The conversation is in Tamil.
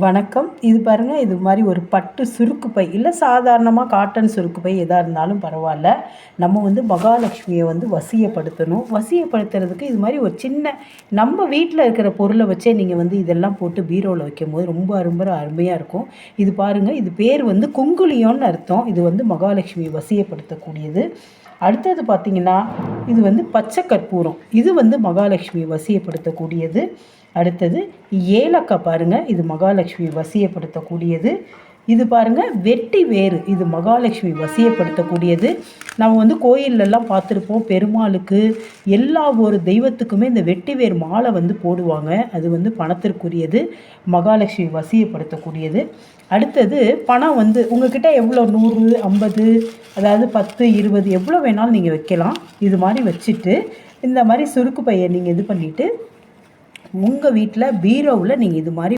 வணக்கம். இது பாருங்கள், இது மாதிரி ஒரு பட்டு சுருக்கு பை இல்லை சாதாரணமாக காட்டன் சுருக்கு பை எதாக இருந்தாலும் பரவாயில்ல. நம்ம மகாலட்சுமியை வசியப்படுத்தணும். வசியப்படுத்துறதுக்கு இது மாதிரி ஒரு சின்ன நம்ம வீட்டில் இருக்கிற பொருளை வச்சே நீங்கள் இதெல்லாம் போட்டு பீரோவில் வைக்கும்போது ரொம்ப ரொம்ப அருமையாக இருக்கும். இது பாருங்கள், இது பேர் குங்குலியோன்னு அர்த்தம். இது மகாலட்சுமியை வசியப்படுத்தக்கூடியது. அடுத்தது பார்த்திங்கன்னா, இது பச்சை கற்பூரம். இது மகாலட்சுமியை வசியப்படுத்தக்கூடியது. அடுத்தது ஏலக்காய் பாருங்கள், இது மகாலட்சுமி வசியப்படுத்தக்கூடியது. இது பாருங்கள் வெட்டி வேறு, இது மகாலட்சுமி வசியப்படுத்தக்கூடியது. நம்ம கோயிலெல்லாம் பார்த்துருப்போம், பெருமாளுக்கு எல்லா ஒரு தெய்வத்துக்குமே இந்த வெட்டி வேர் மாலை போடுவாங்க. அது பணத்திற்குரியது, மகாலட்சுமி வசியப்படுத்தக்கூடியது. அடுத்தது பணம் உங்கள்கிட்ட எவ்வளோ 100, 50, அதாவது 10, 20 எவ்வளோ வேணாலும் நீங்கள் வைக்கலாம். இது மாதிரி வச்சுட்டு இந்த மாதிரி சுருக்கு பையை நீங்கள் இது பண்ணிவிட்டு உங்கள் வீட்டில் பீரோவில் நீங்கள் இது மாதிரி